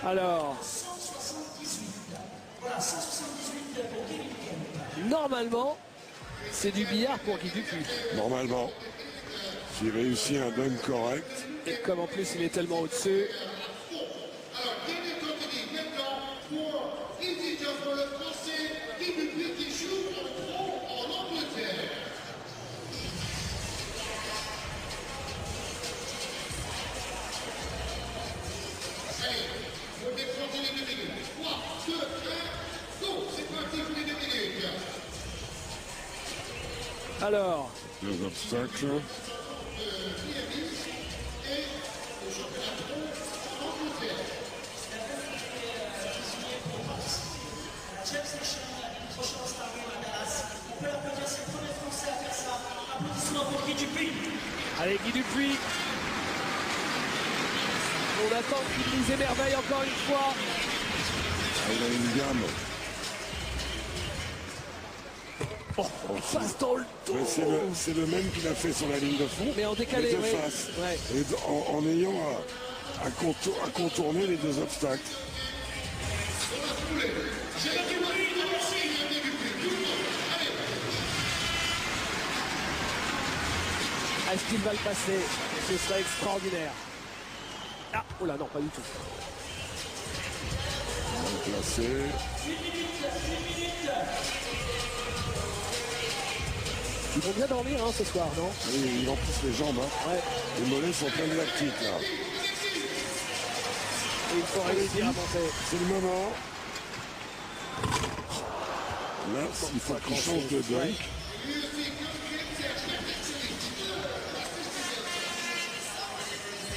Alors, normalement, c'est du billard pour Guy Dupuis. Normalement, s'il réussit un dunk correct. Et comme en plus il est tellement au-dessus. Alors, David Cottini maintenant pour Easy Jump pour le français Guy Dupuis qui joue en pro en Angleterre. Allez, pour décrocher les 2 minutes. 3, 2, 1, go! C'est parti pour les 2 minutes. Alors, Deux obstacles. allez Guy Dupuis. On attend qu'il nous émerveille encore une fois. Il a une gamme. Oh, face dans le dos. C'est le même qu'il a fait sur la ligne de fond. Mais en décalé, de ouais. face. Ouais. Et en ayant à contourner les deux obstacles. Est-ce qu'il va le passer? Ce serait extraordinaire. Ah, oh là non, pas du tout. Bien placé. Ils vont bien dormir hein, ce soir, non? Oui, il en pousse les jambes. Hein. Ouais. Les mollets sont pleins de lactique là. Et il faut réussir à monter. C'est le moment. Là, il faut qu'il change de dunk.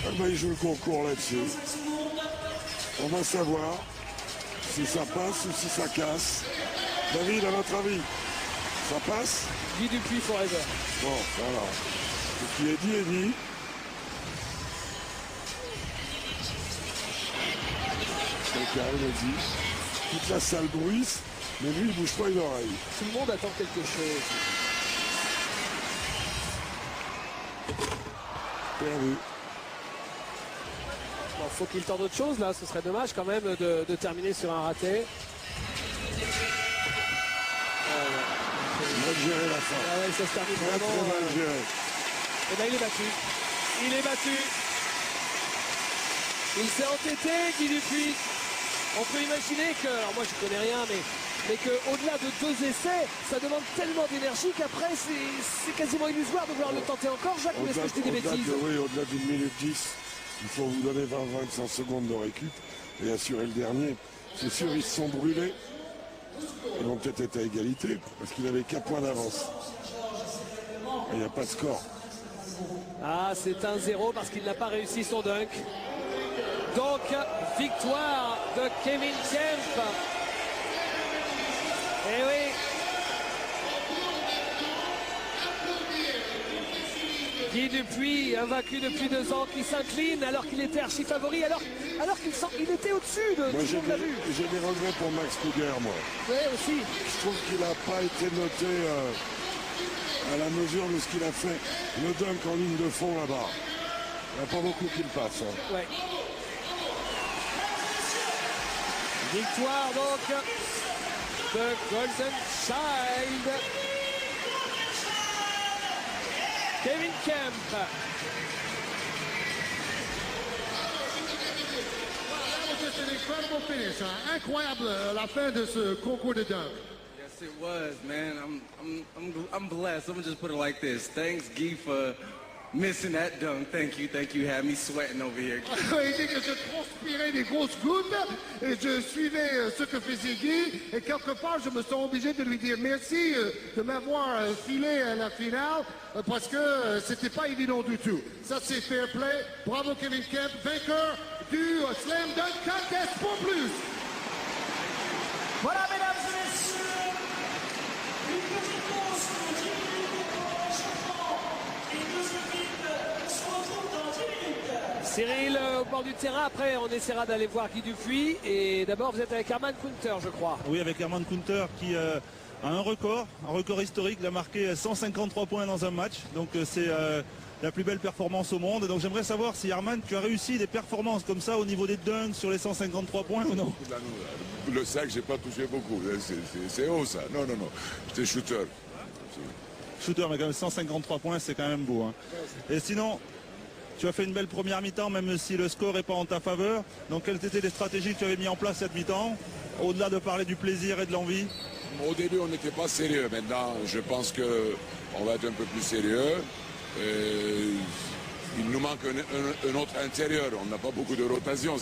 Ah ben, il joue le concours là-dessus. On va savoir si ça passe ou si ça casse. David, à votre avis, ça passe? Guy Dupuis forever. Bon, voilà. Ce qui est dit est dit. Quelqu'un le dit. Toute la salle bruisse, mais lui, il bouge pas une oreille. Tout le monde attend quelque chose. Perdu. Bon, faut qu'il tente autre chose là, ce serait dommage quand même de terminer sur un raté. Mal géré la fin. Ah ouais, ça se termine Très, vraiment. très mal géré. Et là il est battu. Il est battu. Il s'est entêté, Guy Dupuis. On peut imaginer que, alors moi je connais rien, mais qu'au-delà de 2 essais, ça demande tellement d'énergie qu'après c'est quasiment illusoire de vouloir le tenter encore. Jacques, ou est-ce que je dis des bêtises? Oui, au-delà d'une minute 10, il faut vous donner 20-25 secondes de récup et assurer le dernier. C'est sûr, ils se sont brûlés. Ils ont peut-être été à égalité parce qu'il avait qu'un point d'avance. Il n'y a pas de score. Ah, c'est 1-0 parce qu'il n'a pas réussi son dunk. Donc, victoire de Kevin Kemp. Eh oui. Guy Dupuis, invaincu depuis 2 ans, qui s'incline alors qu'il était archi favori, alors qu'il était au-dessus de Moi, tout le monde l'a vu. j'ai des regrets pour Max Kruger, moi. Oui, aussi. Je trouve qu'il n'a pas été noté à la mesure de ce qu'il a fait. Le dunk en ligne de fond là-bas. Il n'y a pas beaucoup qui le passent. Hein. Ouais. Victoire donc de Golden Child. Kevin Kemp. C'est un incredible finish, hein? Incroyable la fin de ce concours de dunk. Yes, it was, man. I'm blessed. Let me just put it like this. Thanks, Guy, for missing that dunk. Thank you. You had me sweating over here. Il dit que je transpirais des grosses gouttes et je suivais ce que faisait Guy et quelque part je me sens obligé de lui dire merci de m'avoir filé à la finale parce que c'était pas évident du tout. Ça c'est fair play. Bravo Kevin Kemp, vainqueur du Slam Dunk Contest pour plus. Voilà, mesdames et messieurs, une petite pause de 10 minutes pour chaque camp. Les 2 équipes se retrouvent dans 10 minutes. Cyril au bord du terrain, après on essaiera d'aller voir Guy Dupuis. Et d'abord vous êtes avec Herman Kunter, je crois. Oui, avec Herman Kunter qui a un record historique. Il a marqué 153 points dans un match. Donc c'est la plus belle performance au monde. Donc j'aimerais savoir si Herman, tu as réussi des performances comme ça au niveau des dunks sur les 153 points ou non? Le sac, j'ai pas touché beaucoup. C'est haut ça. Non. J'étais shooter. Shooter, mais quand même 153 points, c'est quand même beau. Hein. Et sinon, tu as fait une belle première mi-temps, même si le score n'est pas en ta faveur. Donc quelles étaient les stratégies que tu avais mis en place cette mi-temps, au-delà de parler du plaisir et de l'envie? Au début, on n'était pas sérieux. Maintenant, je pense qu'on va être un peu plus sérieux. Il nous manque un autre intérieur. On n'a pas beaucoup de rotation.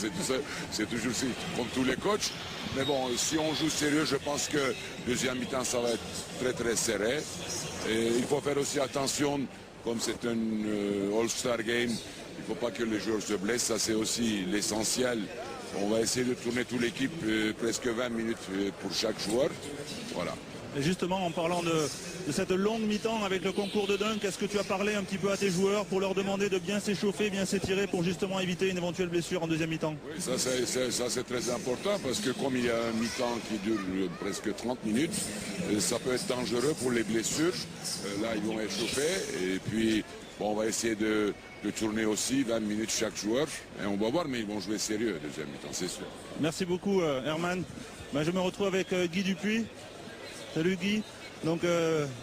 C'est toujours comme tous les coachs. Mais bon, si on joue sérieux, je pense que deuxième mi-temps, ça va être très très serré. Et il faut faire aussi attention, comme c'est un All-Star Game, il ne faut pas que les joueurs se blessent. Ça, c'est aussi l'essentiel. On va essayer de tourner toute l'équipe presque 20 minutes pour chaque joueur. Voilà. Et justement, en parlant de cette longue mi-temps avec le concours de dunk, est-ce que tu as parlé un petit peu à tes joueurs pour leur demander de bien s'échauffer, bien s'étirer pour justement éviter une éventuelle blessure en deuxième mi-temps? Oui, ça c'est très important parce que comme il y a un mi-temps qui dure presque 30 minutes, ça peut être dangereux pour les blessures. Là, ils vont échauffer et puis bon, on va essayer de tourner aussi 20 minutes chaque joueur. Et on va voir, mais ils vont jouer sérieux deuxième mi-temps, c'est sûr. Merci beaucoup, Herman. Je me retrouve avec Guy Dupuis. Salut Guy. Donc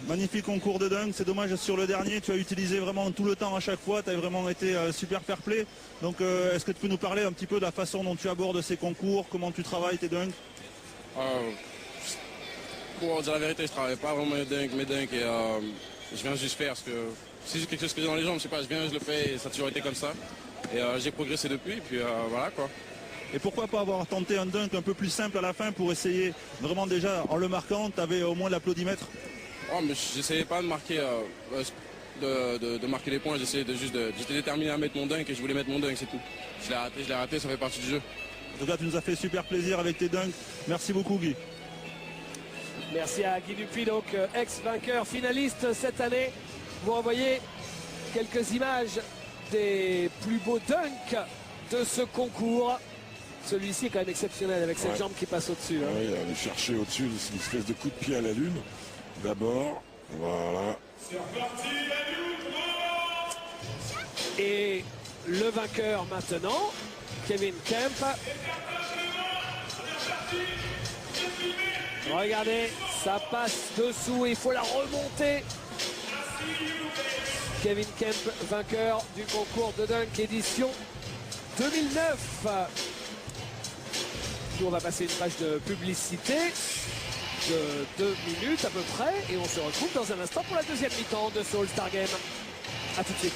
magnifique concours de dunk, c'est dommage sur le dernier, tu as utilisé vraiment tout le temps à chaque fois, tu as vraiment été super fair play. Donc est-ce que tu peux nous parler un petit peu de la façon dont tu abordes ces concours, comment tu travailles tes dunks? Pour dire la vérité, je travaille pas vraiment mes dunks et je viens juste faire parce que si j'ai quelque chose que j'ai dans les jambes, je sais pas, je viens, je le fais et ça a toujours été comme ça. Et j'ai progressé depuis et puis voilà quoi. Et pourquoi pas avoir tenté un dunk un peu plus simple à la fin pour essayer vraiment déjà en le marquant, tu avais au moins l'applaudimètre? Oh mais j'essayais pas de marquer de marquer les points, j'étais déterminé à mettre mon dunk et je voulais mettre mon dunk, c'est tout. Je l'ai raté, ça fait partie du jeu. En tout cas, tu nous as fait super plaisir avec tes dunks. Merci beaucoup Guy. Merci à Guy Dupuis, donc ex-vainqueur, finaliste cette année. Vous revoyez quelques images des plus beaux dunks de ce concours. Celui-ci est quand même exceptionnel avec cette jambe qui passe au-dessus. Hein. Oui, aller chercher au-dessus, c'est une espèce de coup de pied à la lune. D'abord, voilà. Et le vainqueur maintenant, Kevin Kemp. Regardez, ça passe dessous, il faut la remonter. Kevin Kemp, vainqueur du concours de dunk édition 2009. Nous, on va passer une page de publicité de 2 minutes à peu près et on se retrouve dans un instant pour la deuxième mi-temps de ce All-Star Game. A tout de suite.